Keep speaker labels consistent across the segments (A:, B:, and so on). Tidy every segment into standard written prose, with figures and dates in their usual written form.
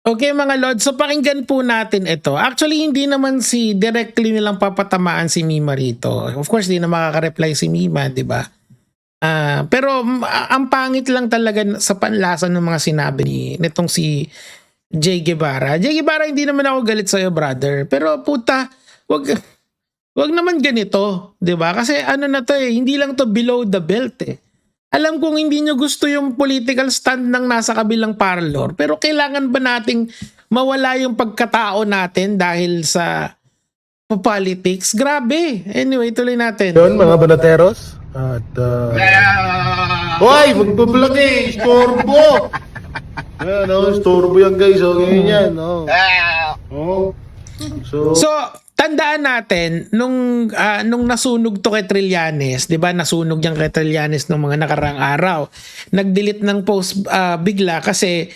A: Okay mga lord, so pakinggan po natin ito. Actually, hindi naman directly nilang papatamaan si Mima rito. Of course, di na makaka-reply si Mima, di ba? Pero ang pangit lang talaga sa panlasa ng mga sinabi nitong si Jay Guevara. Jay Guevara, hindi naman ako galit sa'yo, brother. Pero puta, wag naman ganito, di ba? Kasi ano na to hindi lang to below the belt eh. Alam kong hindi nyo gusto yung political stand ng nasa kabilang parlor, pero kailangan ba nating mawala yung pagkatao natin dahil sa politics? Grabe. Anyway, tuloy natin.
B: Yun, mga banateros. At, hoy, magbablog eh, istorbo! Ayan, istorbo yan guys, ganyan yan, So,
A: Tandaan natin nung nasunog to kay Trillanes, 'di ba? Nasunog yang kay Trillanes nung mga nakaraang araw. Nag-delete ng post bigla kasi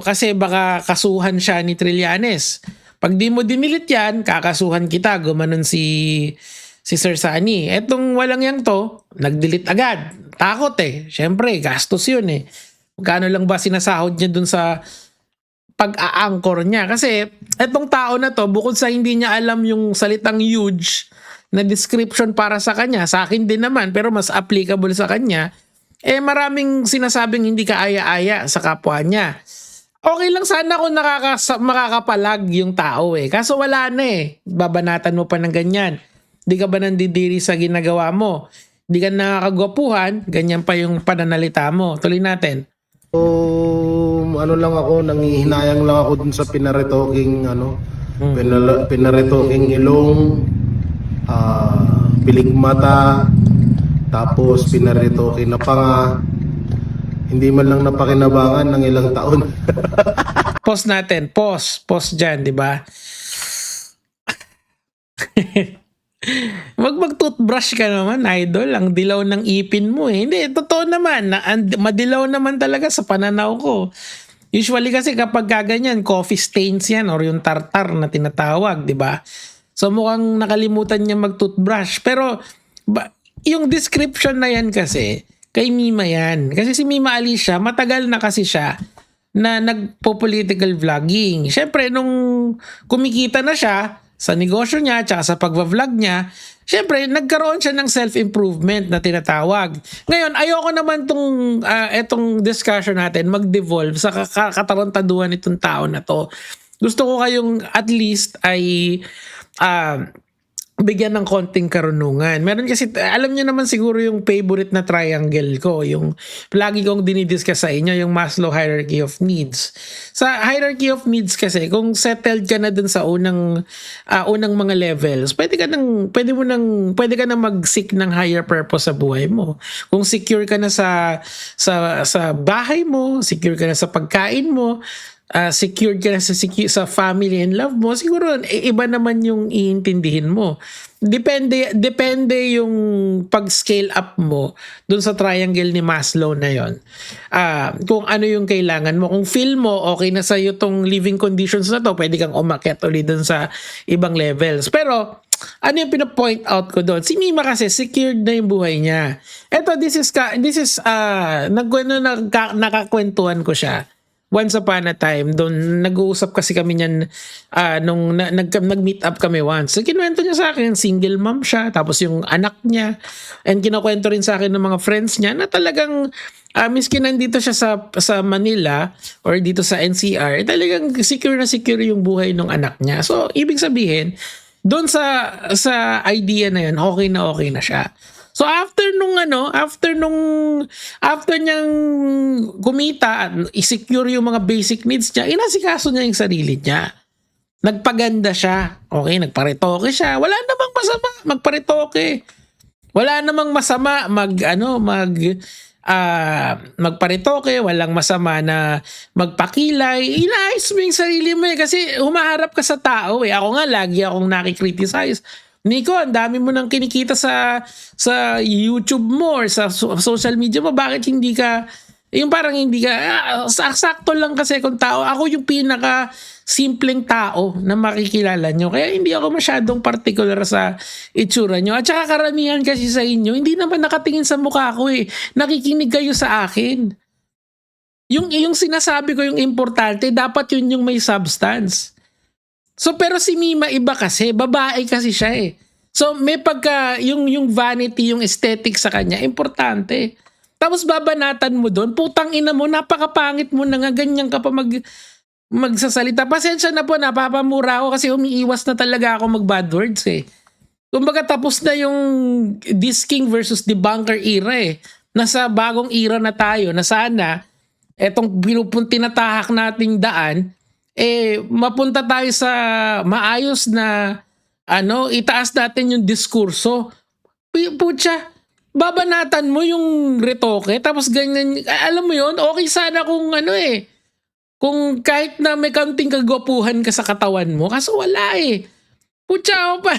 A: kasi baka kasuhan siya ni Trillanes. Pag di mo dinilit yan, kakasuhan kita, gumanon si Sir Sunny. Etong walang yang to, nag-delete agad. Takot eh. Syempre, gastos yun eh. Magkano lang ba sinasahod niya dun sa pag-a-anchor niya? Kasi etong tao na to, bukod sa hindi niya alam yung salitang huge na description para sa kanya, sa akin din naman, pero mas applicable sa kanya, maraming sinasabing hindi kaaya-aya sa kapwa niya. Okay lang sana kung makakapalag yung tao eh. Kaso wala na eh. Babanatan mo pa ng ganyan. Di ka ba nandidiri sa ginagawa mo? Di ka nakakagwapuhan, ganyan pa yung pananalita mo. Tuloy natin.
B: ano lang ako, nangihinayang lang ako dun sa pinaretoking, pinaretoking ilong, pilik mata, tapos pinaretoking na panga. Hindi man lang napakinabangan ng ilang taon.
A: Pause natin. Pause dyan, di ba? Mag-toothbrush ka naman, idol. Ang dilaw ng ipin mo eh. Hindi, totoo naman. Madilaw naman talaga sa pananaw ko. Usually kasi kapag gaganyan, coffee stains yan or yung tartar na tinatawag, di ba? So mukhang nakalimutan niya mag-toothbrush. Pero yung description na yan kasi, kay Mima yan. Kasi si Mima Alicia, matagal na kasi siya na nagpo-political vlogging. Siyempre, nung kumikita na siya sa negosyo niya, tsaka sa pagva-vlog niya, siyempre, nagkaroon siya ng self-improvement na tinatawag. Ngayon, ayoko naman etong discussion natin mag-devolve sa katarantaduhan nitong tao na to. Gusto ko kayong at least ay bigyan ng konting karunungan. Meron kasi, alam niyo naman siguro yung favorite na triangle ko, yung lagi kong dinidiscuss sa inyo, yung Maslow Hierarchy of Needs. Sa Hierarchy of Needs kasi, kung settled ka na dun sa unang mga levels, pwede ka na mag-seek ng higher purpose sa buhay mo. Kung secure ka na sa bahay mo, secure ka na sa pagkain mo, secured ka na sa family and love mo, siguro iba naman yung iintindihin mo. Depende yung pag-scale up mo dun sa triangle ni Maslow na yon. Kung ano yung kailangan mo. Kung feel mo okay na sa'yo tong living conditions na to, pwede kang umakyat ulit dun sa ibang levels. Pero ano yung pinapoint out ko doon? Si Mima kasi secured na yung buhay niya. Eto, this is nakakwentuhan ko siya. Once upon a time, doon nag-uusap kasi kami niyan nung nag-meet up kami once. So, kinuwento niya sa akin, single mom siya, tapos yung anak niya, and kinukwento rin sa akin ng mga friends niya na talagang miskin nandito siya sa Manila or dito sa NCR, talagang secure na secure yung buhay ng anak niya. So, ibig sabihin, doon sa idea na yun, okay na siya. So after niyang kumita at i-secure yung mga basic needs niya, inasikaso niya yung sarili niya. Nagpaganda siya. Okay, nagparetoke siya. Wala namang masama magparetoke. Wala namang masama magparetoke, walang masama na magpakilay. Inaayos mo yung sarili mo kasi humaharap ka sa tao eh. Ako nga lagi akong nakikriticize. Nico, ang dami mo nang kinikita sa YouTube mo or sa social media mo. Bakit hindi ka, sakto lang kasi kung tao. Ako yung pinaka simpleng tao na makikilala nyo. Kaya hindi ako masyadong particular sa itsura nyo. At saka karamihan kasi sa inyo, hindi naman nakatingin sa mukha ko eh. Nakikinig kayo sa akin. Yung sinasabi ko yung importante, dapat yun yung may substance. So pero si Mima iba kasi, babae kasi siya eh. So may pagka yung vanity, yung aesthetic sa kanya, importante. Tapos babanatan mo doon, putang ina mo, napakapangit mo na nga, ganyan ka pa magsasalita. Pasensya na po, napapamura ako kasi umiiwas na talaga ako mag bad words eh. Kumbaga tapos na yung disking versus debunker era eh. Nasa bagong era na tayo na sana etong tinatahak nating daan mapunta tayo sa maayos na itaas natin yung diskurso. Putya, babanatan mo yung retoke tapos ganyan, alam mo yun, okay sana kung kung kahit na may kaunting kagwapuhan ka sa katawan mo, kaso wala eh. Putya, pa.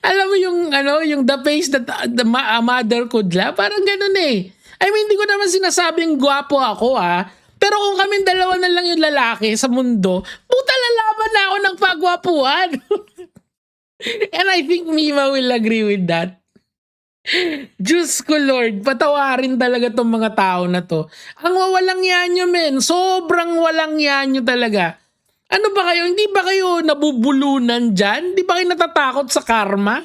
A: Alam mo yung the face that a mother could love, parang ganun eh. I mean, hindi ko naman sinasabing gwapo ako pero kung kaming dalawa na lang yung lalaki sa mundo, puta lalaban na ako ng pagwapuan. And I think Mima will agree with that. Diyos ko Lord, patawarin talaga tong mga tao na to. Ang walang yanyo men, sobrang walang yanyo talaga. Ano ba kayo? Hindi ba kayo nabubulunan dyan? Hindi ba kayo natatakot sa karma?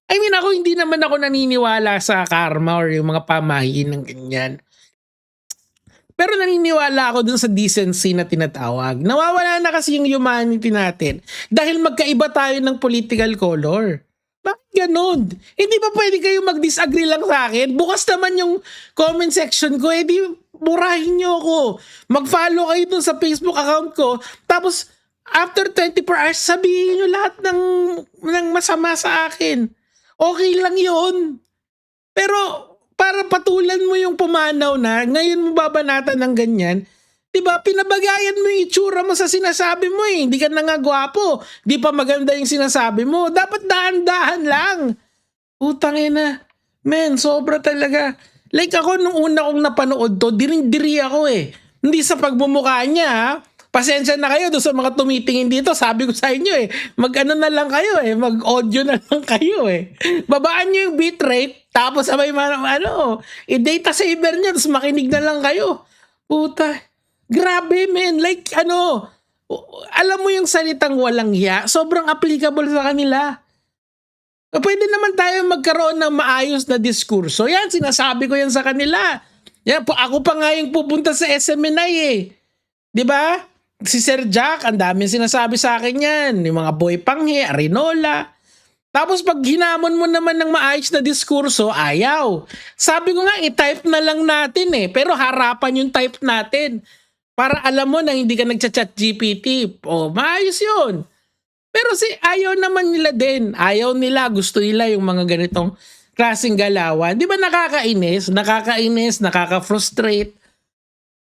A: I mean, ako hindi naman ako naniniwala sa karma or yung mga pamahiin ng ganyan. Pero naniniwala ako dun sa decency na tinatawag. Nawawala na kasi yung humanity natin dahil magkaiba tayo ng political color. Bakit ganun? Hindi ba pwede kayo mag-disagree lang sa akin? Bukas naman yung comment section ko, di murahin nyo ako. Mag-follow kayo dun sa Facebook account ko. Tapos, after 24 hours, sabihin nyo lahat ng masama sa akin. Okay lang yun. Pero, para patulan mo yung pumanaw na, ngayon mo babanatan ng ganyan, diba, pinabagayan mo yung itsura mo sa sinasabi mo eh. Hindi ka na nga gwapo. Di pa maganda yung sinasabi mo. Dapat dahan-dahan lang. Utang ina. Men, sobra talaga. Like ako, nung una kong napanood to, diring-diri ako eh. Hindi sa pagmumukha niya Pasensya na kayo doon sa mga tumitingin dito. Sabi ko sa inyo eh, mag-ano na lang kayo eh, mag-audio na lang kayo eh. Babaan nyo yung bitrate, tapos sabay i-data saver nyo, tapos makinig na lang kayo. Puta, grabe men, like alam mo yung salitang walang hiya, sobrang applicable sa kanila. Pwede naman tayo magkaroon ng maayos na diskurso. Yan, sinasabi ko yan sa kanila. Yan, ako pa nga yung pupunta sa SMNI eh. 'Di ba? Si Sir Jack, ang daming sinasabi sa akin yan. Yung mga Boy Panghe, Arinola. Tapos pag hinamon mo naman ng maayos na diskurso, ayaw. Sabi ko nga, i-type na lang natin eh. Pero harapan yung type natin. Para alam mo na hindi ka nagchat-chat GPT. O, maayos yun. Pero ayaw naman nila din. Ayaw nila, gusto nila yung mga ganitong klaseng galawan. Di ba nakakainis? Nakakainis, nakaka-frustrate.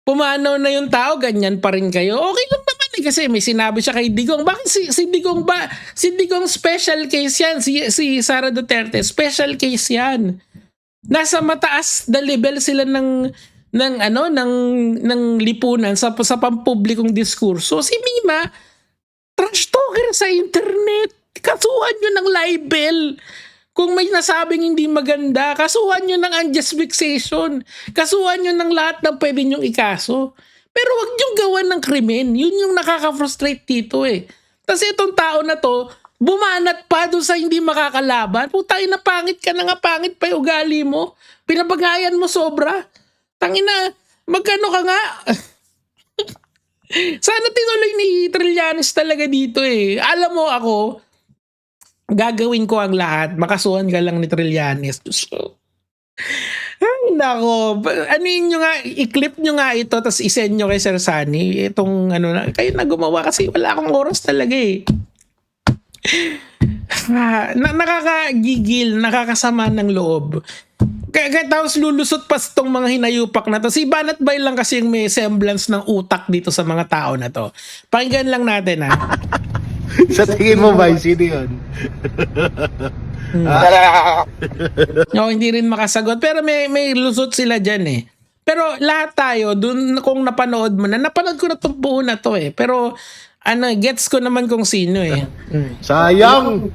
A: Pumanaw na yung tao, ganyan pa rin kayo. Okay lang naman eh, kasi may sinabi siya kay Digong. Bakit si Digong ba? Si Digong special case yan. Si Sara Duterte, special case yan. Nasa mataas na level sila ng lipunan sa pampublikong diskurso. Si Mima, trash talker sa internet. Kasuhan nyo ng libel. Kung may nasabing hindi maganda, kasuhan nyo ng unjust vexation. Kasuhan nyo ng lahat ng pwede nyong ikaso. Pero wag nyong gawan ng krimen. Yun yung nakaka-frustrate dito eh. Kasi itong tao na to, bumanat pa doon sa hindi makakalaban. Putay na pangit ka na nga, pangit pa yung ugali mo. Pinabagayan mo sobra. Tangina, magkano ka nga? Sana tinuloy ni Trillanes talaga dito eh. Alam mo ako, gagawin ko ang lahat. Makasuhan ka lang ni Trillanes. So, ay, nako. Nyo nga, i-clip nyo nga ito, tapos isend nyo kay Sir Sunny. Itong kayo na gumawa kasi wala akong oras talaga eh. Nakakagigil, nakakasama ng loob. Kaya tapos lulusot pa itong mga hinayupak na to. Si Banat Bay lang kasi yung may semblance ng utak dito sa mga tao na to. Pakinggan lang natin ha.
B: Sa tingin mo ba, sino yun?
A: No, hindi rin makasagot. Pero may lusot sila dyan eh. Pero lahat tayo, dun kung napanood mo na, napanood ko na itong buo na to eh. Pero gets ko naman kung sino eh.
B: Sayang!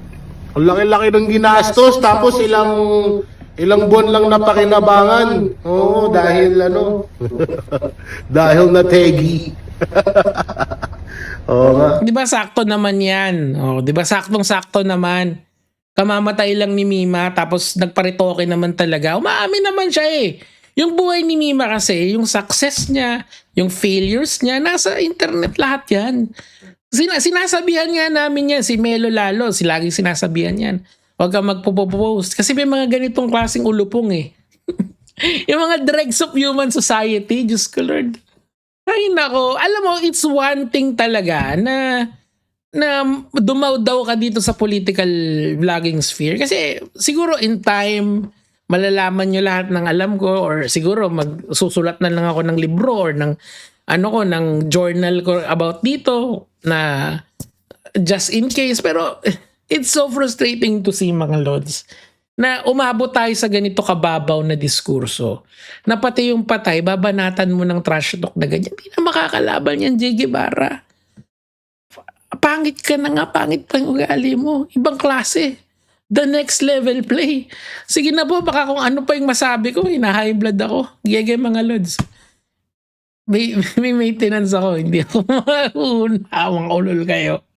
B: Ang laki-laki ng ginastos, tapos Ilang buwan lang napakinabangan. Oo, dahil ano, dahil na tegi. Oo nga.
A: 'Di ba sakto naman 'yan? Oh, 'di ba saktong-sakto naman. Kamamatay lang ni Mima tapos nagparitoke naman talaga. Umaamin naman siya eh. Yung buhay ni Mima kasi, yung success niya, yung failures niya, nasa internet lahat yan. Sinasabihan nga namin yan, si Melo lalo, laging sinasabihan yan. Huwag kang magpo-post. Kasi may mga ganitong klaseng ulupong eh. Yung mga dregs of human society, Diyos ko Lord. Ay nako, alam mo, it's one thing talaga na dumaw daw ka dito sa political vlogging sphere. Kasi siguro in time, malalaman nyo lahat ng alam ko or siguro magsusulat na lang ako ng libro or ng ng journal ko about dito na just in case. Pero it's so frustrating to see mga lods na umabot tayo sa ganito kababaw na diskurso na pati yung patay, babanatan mo ng trash talk na ganyan. Hindi na makakalaban yan, J. Guevara. Pangit ka na nga, pangit pa yung ugali mo. Ibang klase. The next level play. Sige na po, baka kung ano pa yung masabi ko, high blood ako. Gege mga lods. May maintenance ako, hindi ako maunawang ulol kayo.